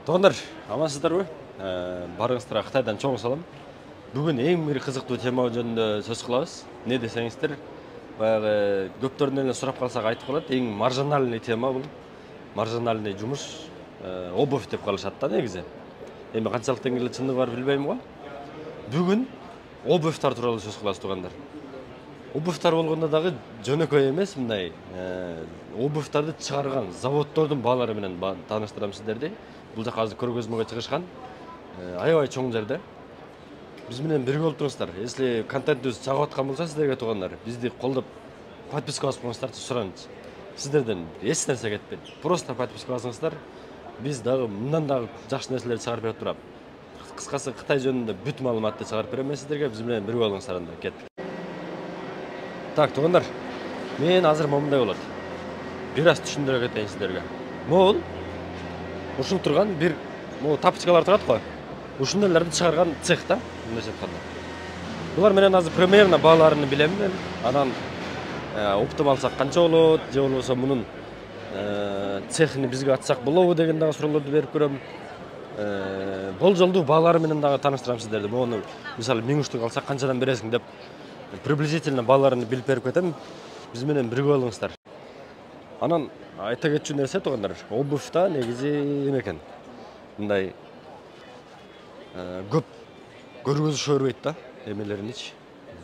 Туугандар, амансыздарбы? Барыңыздарга Кытайдан чоң салам. Бүгүн эң бир кызыктуу тема жөнүндө сөз кылабыз. Не десеңиздер, баягы көптөрдөн эле сурап калсак айтып калат, эң маржинальный тема бул. Маржинальный жумуш обувь деп калышат да негизи. Эми канчалык деңгээлде чындыгы бар билбейм го. Бүгүн обувьтар тууралуу сөз кылабыз туугандар. Обувьтар болгондо дагы жөнөкөй эмес, мындай обувьтарды чыгарган заводдордун баалары менен тааныштырам сиздерди. Бул жака азыр көргөзмөгө чыгышкан. Аябай чоң жерде. Биз менен бирге болуп туруңуздар. Если контентибиз чагып аткан болсо сиздерге туугандар, бизди колдоп подписка басып коюңуздарчы суранычы. Сиздерден эч нерсе кетпейт. Просто подписка басыңыздар. Биз дагы мындан дагы жакшы нерселерди чыгарып берип турабыз. Кыскасы Кытай жөнүндө бүт маалыматты чыгарып берем сиздерге. Биз менен бирге болуңуздар анда. Кеттик. Так, туугандар. Мен азыр момундай болот. Бир аз түшүндүрө кетейин сиздерге. Могул ушул турган бир тапочкалар турат го. Ушундайларды чыгарган цех да, мындайча айтканда. Булар менен азыр примерно бааларын билем мен. Анан оптуп алсак канча болот, же болбосо мунун цехини бизге ачсак болобу деген дагы суроолорду берип көрөм. Болжолдуу баалары менен дагы тааныштырам сиздерди. Мону мисалы 1000 штук алсак канчадан бересиң деп приблизительно бааларын билип берип кетем. Биз менен бирге болуңуздар. Анан айта кетчү нерсе туугандар, обувьта негизи эме экен. Мындай көп көргөзүшө бербейт да, эмелериничи.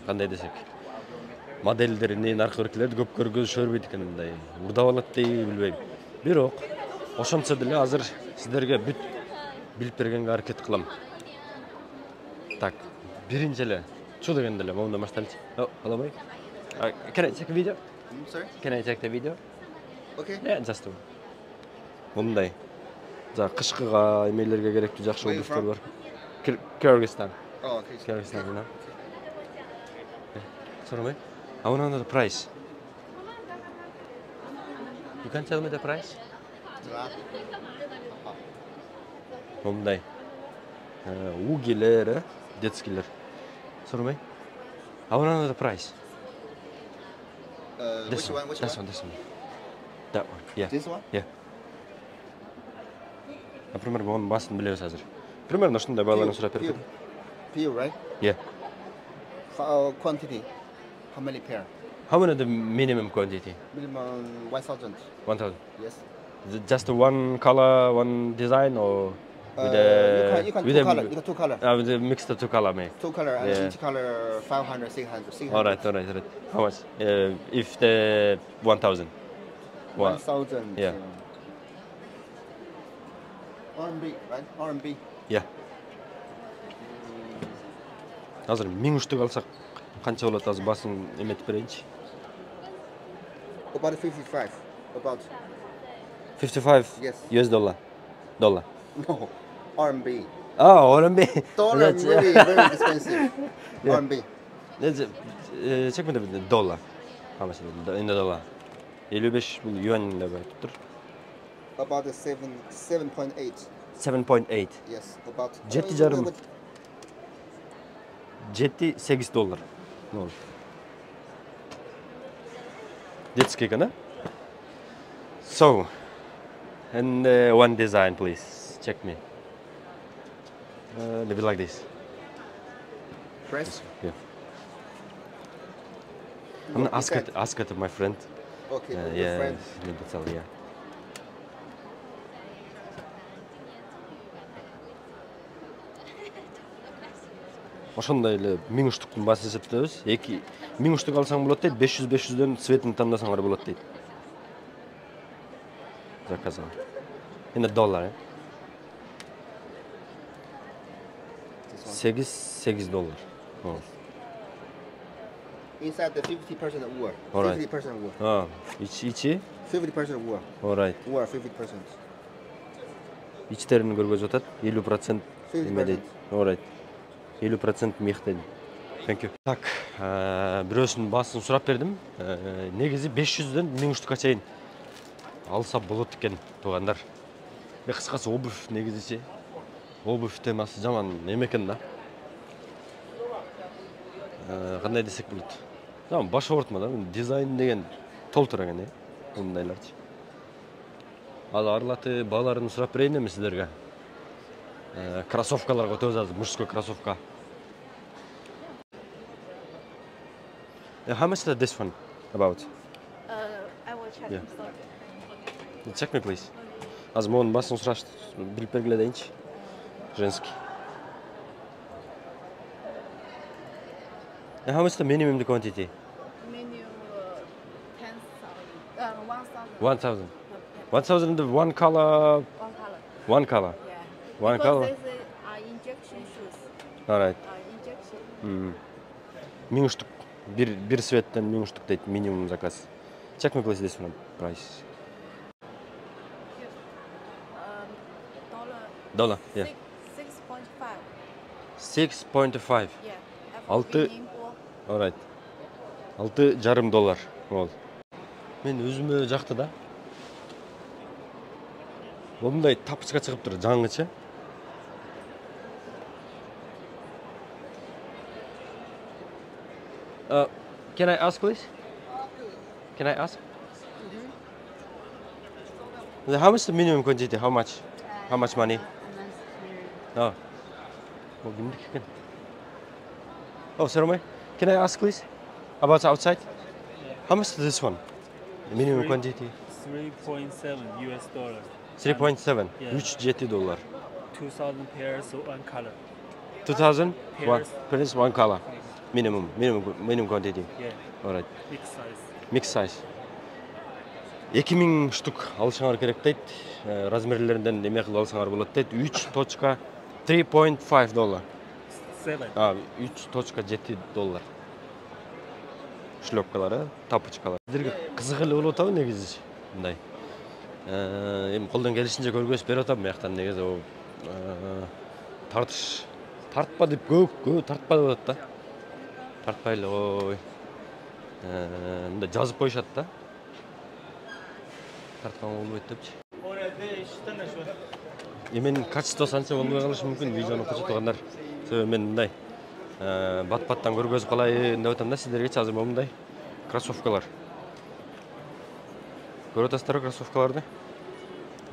Кандай десек, модельдерини, наркы биркелерди көп көргөзүшө бербейт экен, мындай урдап алат дейби билбейм. Бирок ошончо деле азыр сиздерге бүт билип бергенге аракет кылам. Так, биринчи эле чу дегенде эле момундан баштайлычы. Hello mate. Can I take a video? Sorry? Can I take the video? Okay. Yeah, just one. Мындай. За кышкыга, эмелерге керектүү жакшы обувьтар бар. Kyrgyzstan. Oh, okay. Kyrgyzstan, you know. Sorry, mate. I want to know the price. You can tell me the price? Мындай. Угилер, детскилер. Sorry, mate. I want to know the price. Which one? This one. That one. Yeah. This one? Yeah. Например, мы басын билебиз азыр. Примерно ушундай бааларын сурап берип. Pair, right? Yeah. Quantity. How many pair? How many the minimum quantity? Minimum 1,000. 1000. Yes. Is it just one color, one design, or with You can two color. You can two color. with a mixed two color, mate? Two color and Yeah. each color 500, 600. All right. How much? If the 1000. 1,000. Yeah. RMB, right? RMB. Yeah. Азыр 1000 штук алсак канча болот азыр басын эметип берейинчи. About 55. About. 55 Yes. US dollar. No. RMB. Oh, RMB. Dollar That's- really very expensive. Yeah. RMB. Check me the dollar. How much in the dollar? 55 бул юань деп айтыптыр. About 7.8. 7.8. Yes. About. Жети жарым. 7-8 доллар. Ну. Детский экен, So, and one design, please. Check me. Maybe like this. Press. Yeah. I'm gonna ask it to my friend. Okay. Your Yeah, friend. maybe tell, yeah. Ошондой эле 1000 штуктун баасы эсептебиз. 1000 штук алсаң болот дейт, 500-500дөн цветин тандасаңар болот дейт. Заказал. In a dollar. $8 Oh. Inside the 50% wool. All right. 50% wool. Ah, içi? 50% wool. All right. Wool 50%. İçтерин көргөзүп атат. 50% 50%. эме дейт. All right. 50% мех дейт. Thank you. Так, бирөөсүнүн баасын сурап бердим. Негизи 500дөн 1000 штукка чейин алса болот экен, туугандар. Кыскасы обувь негизичи. Обувь темасы жаман эме экен да. Кандай десек болот? Жаман баш оортма да. Дизайн деген толтура экен, мындайларчы. Ал арылаты бааларын сурап берейин эми сиздерге. Кроссовкаларга өтөбүз азыр, мужской кроссовка. How much is this one about? I will check. Yeah. Sorry. Check me, please. Азыр монун басын сураш, билип бергиле дейинчи. Женский. How much the minimum quantity? Menu 10,000. 1,000. 1,000. 1,000 the one color. One color. One color. Yeah. One Because color. there's injection shoes. All right. Injection. 1000 штук. Bir светтен 1000 штук дейт минимум заказ. Check me please this one price. Dollar. Dollar. Yeah. 6.5. 6.5. Yeah. Altı- FOB import. All right. $6,5 ол. Мен өзүмө жакты да. Мындай тапычка чыгып тур, жаңычы. Can I ask please? Can I ask? How much the minimum quantity? How much? How much money? Oh. Oh, sorry. Can I ask please? About outside? How much is this one? The minimum quantity? 3.7 US dollar. 3.7. Yeah. $3.7. 2,000 pairs of one color. 2,000? One Pairs. pairs, one color. Minimum quantity. Yeah, All right. big size. Mix size. 2000 штук алышыңар керек дейт. Размерлеринен эме кылып алсаңар болот дейт. 3.5 доллар. 7. 3.7 доллар. Шлёпкалар, тапочкалар. Сиздерге кызык эле болуп атабы негизи мындай. Эми колдон келишинче көргөзүп берип атам бияктан негизи о тартыш тартпа деп көп тартпа деп атат да. Тартпай эле ой. Мындай жазып коюшат да. Тарткан болбойт депчи. Эменин качествосу анча болбой калышы мүмкүн, видеону көрсөтүп себеби мен мындай бат-баттан көргөзүп калайын деп атам да сиздергечи. Азыр мындай кроссовкалар. Көрүп атасыздарбы кроссовкаларды?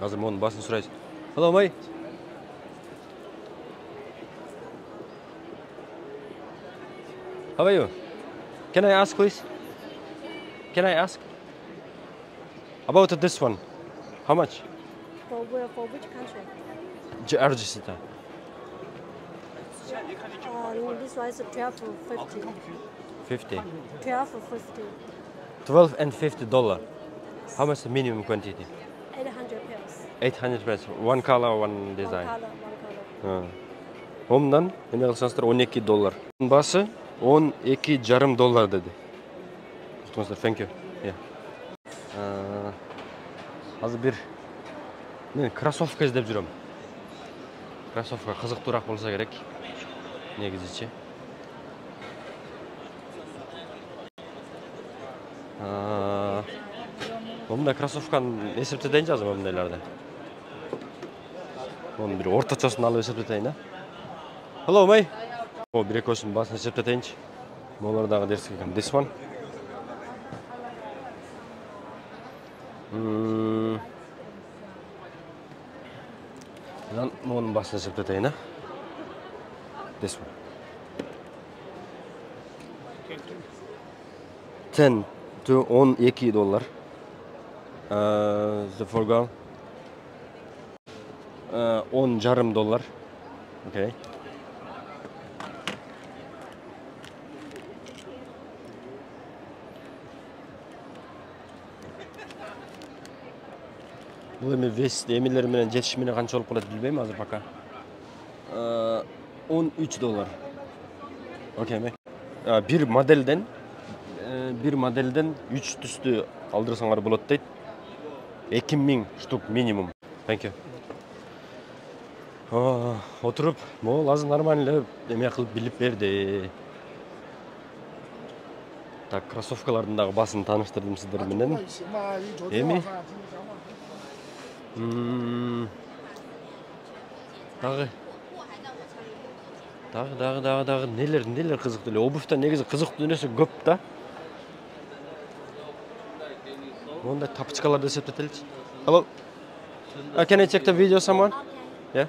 Азыр монун басын сурайбыз. Hello, mate. How are you? Can I ask, please? Can I ask? About this one. How much? For where? For which country? Argentina. This one is 12.50. 50. 12.50. $12 and $50. How much the minimum quantity? 800 pairs. 800 pairs. One color, one One design. color. One color. Ondan eме кылсаңыздар $12. Басы $12,5 dedi. Tutunuzlar, thank you. Yeah. Азыр бир мен кроссовка издеп жүрөм. Кроссовка кызыктуураак болсо керек. Негизичи. Мындай кроссовканы эсептетейинчи азыр мындайларды. Мунун бир орточосун алып эсептетейин да. Hello, mate. О, бир экөөсүнүн баасын эсептетейинчи. Молор дагы дерсик экен. This one. Монун баасын эсептетейин, да. This one. 10 to $12. The forgal. $10,5. Okay. Бул эми вес эмелери менен жетиши менен канча болуп калат билбейм азыр пока. $13. Окей, ме? Бир моделден 3 түстү алдырсаңар болот дейт. 2000 штук минимум. Thank you. Отуруп, могул азыр нормально эме кылып билип берди. Так, кроссовкалардын дагы басын тааныштырдым сиздер менен. Эми дагы нелер кызыктуу эле. Обувьта негизи кызыктуу нерсе көп да. Мондай тапочкаларды эсептетеличи. Hello. Can I check the video someone? Yeah.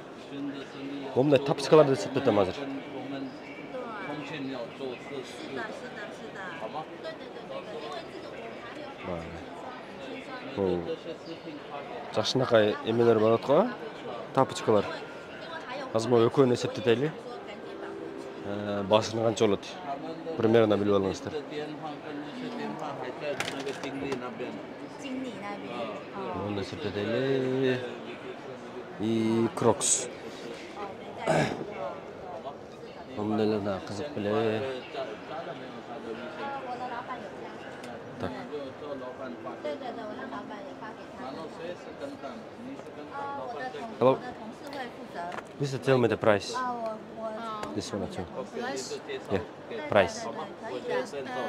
Момындай тапочкаларды сатып жатам азыр. 我们通讯要做测试，好吗？对对对对对，因为这个我还有 这些食品发给 Жакшынакай эмелер бар го. Тапочкалар. Азыр мо экөөнү эсептетели. Башына канча болот? Примерно билип алыңыздар. 电话跟那些电话还在那个经理那边。 经理那边。 Муну эсептетели. И Крокс. Момындайлар да кызык беле. 加了没有他的微信？我的老板有加。 Так. 做老板发给。对对对，我让老板也发给他。然后谁是跟单？你是跟单，老板这个。 Hello. 我的同事会负责。 Please tell me the price. 我 This one too. 你就介绍 Yeah. 给 Price. 可以的。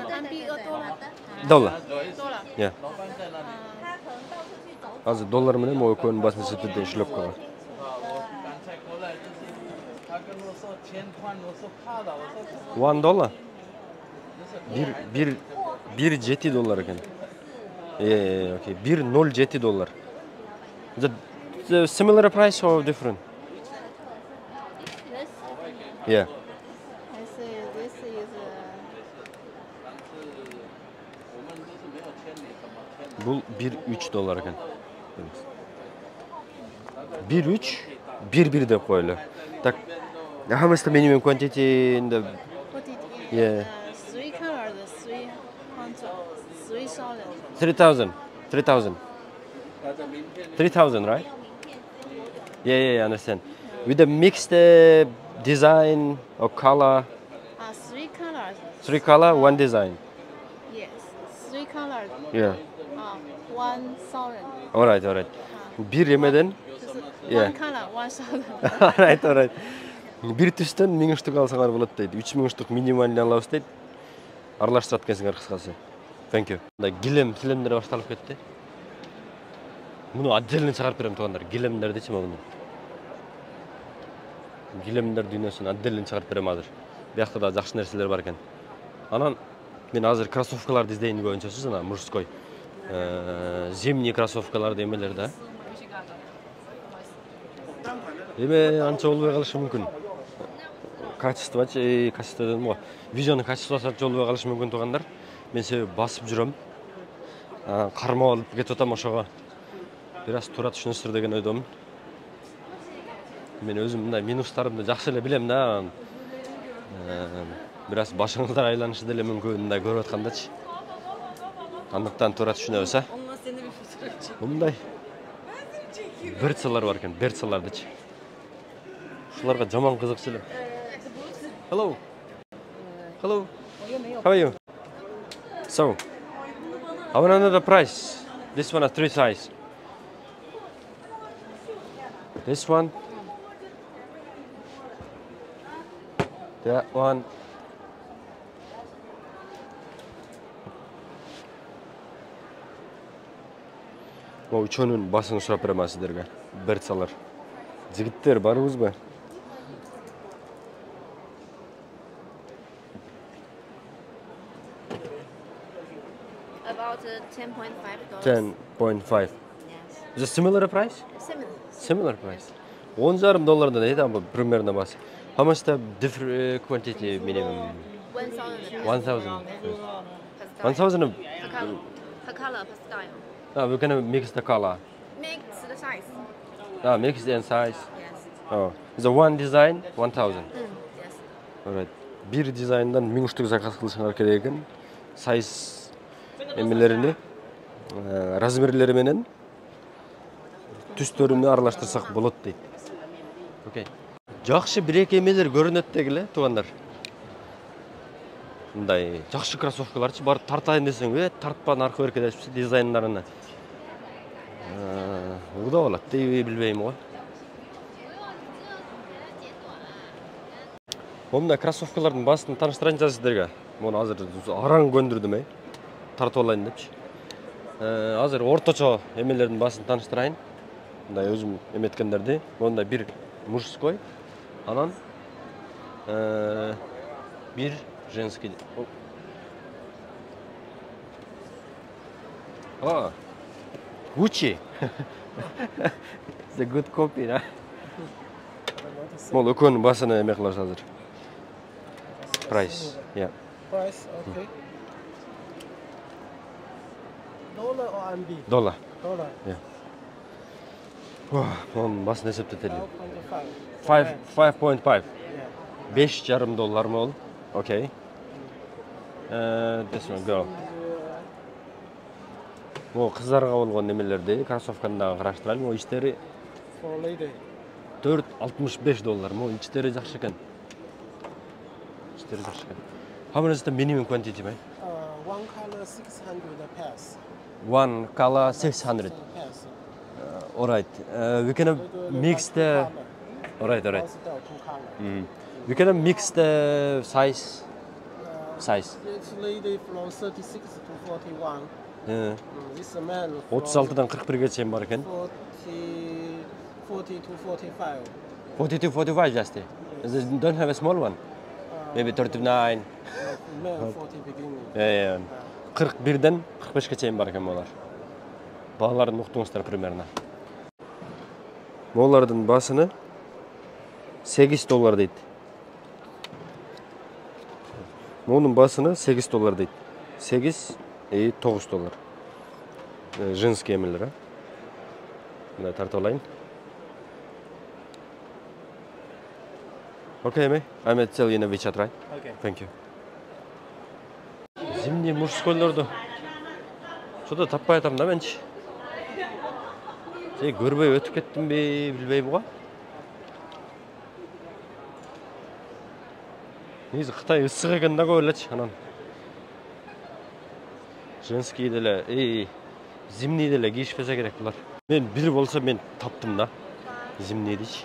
单币2多了， Доллар. 多了。 Yeah. 老板在那里。 他可能到处去走。 Азыр доллар менен мо экөөнүн башын эсептетели иштеп койгон. 我刚才过来就是他跟我说钱款，我说怕了，我说。 1 доллар. 1.7 доллар экен. Okay. 1.07 доллар. The similar price or different? This, Yeah. I say this is 我们都是没有签你怎么签？ Бул 1.3 доллар экен. 1.3 1.1 деп коелу. Так. How much the minimum quantity in the what it is. Yeah. 3 colors, 300, 3,000. 3,000. 3,000. 他的名片 3,000, right? Yeah, I understand. With the mixed design or color, 3 colors. 3 color, 1 design. Yes, 3 colors. Yeah. 1,000. Alright. Bir emeden. 就是 Yeah. one color, 1,000. Alright. Bir түстөн 1000 штук алсаңар болот дейт. 3000 штук минималды алабыз дейт. Аралаштырат экенсиңер кыскасы. Thank you. Килемдер башталып кетти. Муну отдельно чыгарып берем туугандар. Килемдердичи муну. Килемдер дүйнөсүн отдельно чыгарып берем азыр. Биякта да жакшы нерселер бар экен. Анан мен азыр кроссовкаларды издейин көбүнчөсү жана мужской. Зимний кроссовкаларды эмелер да. Эме анча болбой калышы мүмкүн. Качествочи, качество дедим го. Видеонун качествосу болбой калышы мүмкүн туугандар. Мен себеби басып жүрөм. Кармап алып кетип атам ошого. Бир аз туура түшүнөсүздөр деген ойдомун. Мен өзүм мындай минустарымды жакшы эле билем да. Бир аз башыңыздар айланышы деле мүмкүн мындай көрүп аткандачы. Андыктан туура түшүнөбүз, а? Мындай берцалар бар экен, берцалардычы. Ушуларга жаман кызыкчу элем. Hello. Hello. How are you? So, I want another price. This one has 3 size. This one. That one. О, үчөөнүн басын сурап берем сиздерге. Берцалар. Жигиттер барыбызбы? About $10.5. 10.5. Yes. Is it similar price? Similar. Similar price. $10.5 дейт, примерно бас. How much the different quantity minimum? 1,000. 1,000. Per style. 1,000. Per color, per style. We're gonna mix the color. Mix the size. Mix and size. Yes. Oh, is a one design 1,000. Yes. Alright. Bir dizайндан 1000 штук заказ кылышыңар керек экен. Size эмелерини, размерлери менен түстөрүнү аралаштырсак болот дейт. Окей. Жакшы бир-эки эмелер көрүнөт дегиле, туугандар. Мындай жакшы кроссовкаларчы барып тартайын десең, тартпа наркы берке дешпи дизайндарына. Угда болот, дейби билбейм го. Момундай кроссовкалардын басын тааныштырайынчы сиздерге. Муну азыр араң көндүрдүм, тартып алайын депчи. Азыр орточо эмелердин басын тааныштырайын. Мындай өзүм эметкендерди. Мондай бир мужской, анан бир женский. О, Gucci. It's a good copy, да? Мол экөөнүн басына эме кылабыз азыр. Price. Yeah. Price, okay. Dollar or RMB? Dollar. Dollar. Onun басын эсептетели. 5.5. 5.5. Yeah. $5.5 mı ol? Okay. This one go. Bu kızlarga болгон немелерди, кроссовканы дагы караштырайлы. Могу иштери For lady. $4.65 могу иштери жакшы экен. İşleri жакшы экен. How much is the minimum quantity, man? One color 600 pairs. One color 600. Pairs. All right. We can mix the. All right. Also there are two color. We can mix the size. Size. It's lady from 36 to 41. This man from 36'dan 41'e чейин бар экен. 40 to 45. 40 to 45 just. They don't have a small one. Maybe 39. Man 40 beginning. Yeah. 41'den 45'e чейин бар экен булар. Балаларын уктуңуздар примерно. Молардын басыны $8 дейт. Монун басыны $8 дейт. 8 и $9. Женский эмелер, а? Мына тартып алайын. Okay, mate. I'm gonna tell you in a WeChat, right? Okay. Thank you. Зимний мужскойлорду что-то таппай атам да менчи. Сен көрбөй өтүп кеттимби, билбейм го. Негизи Кытай ысык экен да көп элечи анан. Женский деле, зимний деле кийишпесе керек булар. Мен бир болсо мен таптым да. Зимний дейчи.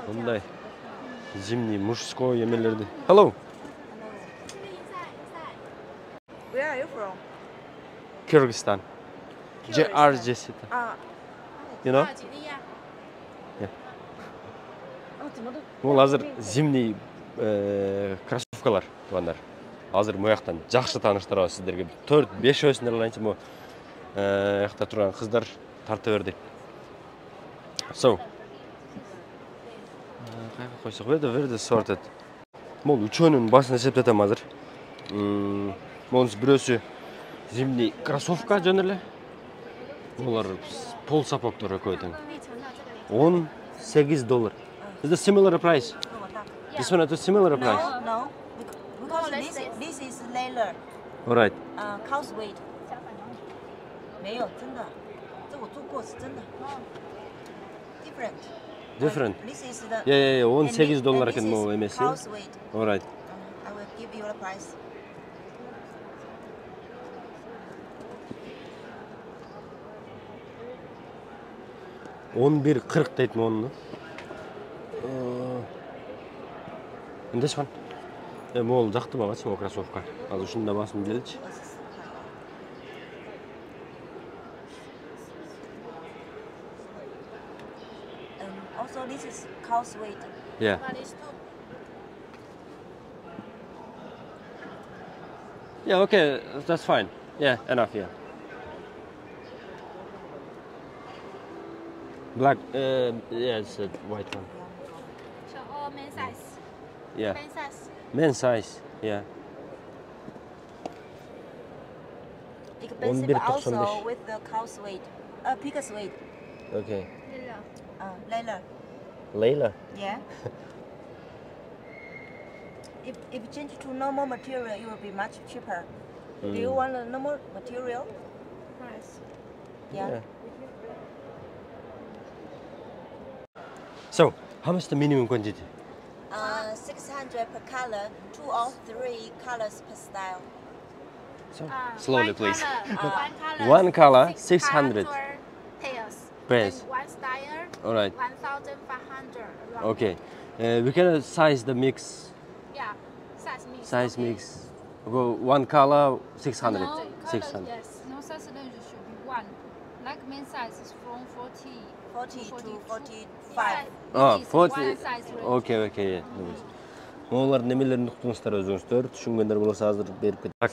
Мындай зимний мужской эмелерди. Hello. Where are you from? Kyrgyzstan. JRGC. You know? Бул азыр зимний кроссовкалар тугандар. Азыр мояктан жакшы тааныштырабыз сиздерге. 4-5 өсүнөр алайынчы мо якта турган кыздар тарта берди. So. Кайга койсок, where sorted. Мол үчөөнүн басын эсептетем азыр. Монус бирөөсү зимний кроссовка жөн эле. Булар пол сапоктор экөө тең. $18. Is it similar price? This one is a similar price. No. Because this is leather. All right. Cow's weight. 没有，真的，这我做过是真的。Different. Different. This is the. Yeah. and $18 this eкен могу is эмеси. Cow's weight. All right. I will give you the price. $11.40 дейт монну. And this one. Мол жакты багачы могу кроссовка. Азыр ушунда басым келчи. Also, this is cow's weight. Yeah. Yeah, okay, that's fine. Yeah, enough, yeah. Black, yeah, it's a white one. So all men's size. Yeah. Men's size. Men's size, yeah. Expensive also with the cow's weight. Pig's weight. Okay. Leather. Layla? Yeah. If you change to normal material, it will be much cheaper. Do you want a normal material? Price. Yeah. So, how much the minimum quantity? 600 per color, 2 or 3 colors per style. So, slowly, One please. color, One color, 600 pairs. pairs. And one style, All right. 1,500. around. Okay. We can size the mix. Yeah, size mix. Size okay. mix. Go one color, 600. No, 600. yes. No size range should be one. Like men's size is from 40 to 45. Oh, This is 40. one size range. Okay, yeah. Олар немелерин уктуңуздар өзүңүздөр, түшүнгөндөр болсо азыр берип кетет.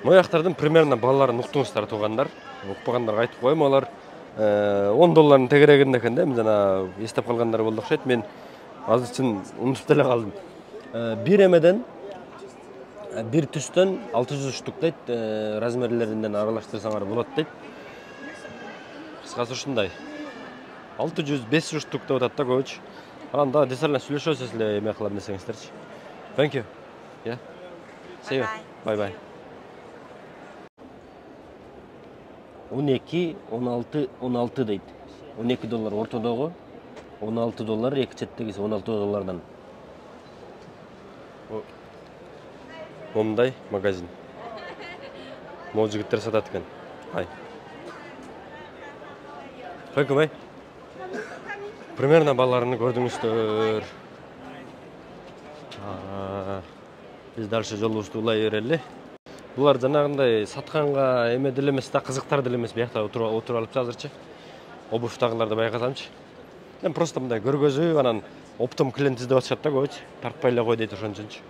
Мояқтардың примерно балаларын ұқтыңыздар туғандар. Ұқпағандарға айтып қойым, олар $10 тегерегінде екен де, жана естеп қалғандар болды ұқсайды. Мен азыр үшін ұмытып теле қалдым. Bir emeden, bir түстен 600 штук дейді, размерлерінен аралаштырсаңар болады дейді. Қысқасы ушундай. 600-500 штук деп атат да көбүч. Анда десерлер сүйлөшөсүз эле эме кылам десеңиздерчи. Thank you. Yeah. See you. Bye bye. 12, 16 дейді. $12 ортодогу, $16 эки четтеги $16. Момундай магазин. Могу жигиттер сатат экен. Ай. Көкөмөй. Примерно балаларını көрдүңүздөр. Biz дальше жолубузду улай берели. Булар жанагындай сатканга эме деле эмес да, кызыктар деле эмес, биякта отуруп алып азырчы. Обувтагыларды байкасамчы. Мен просто мындай көргөзүү, анан оптом клиент издеп атышат да көбүч. Тартпай эле кой дейт ошон үчүнчү.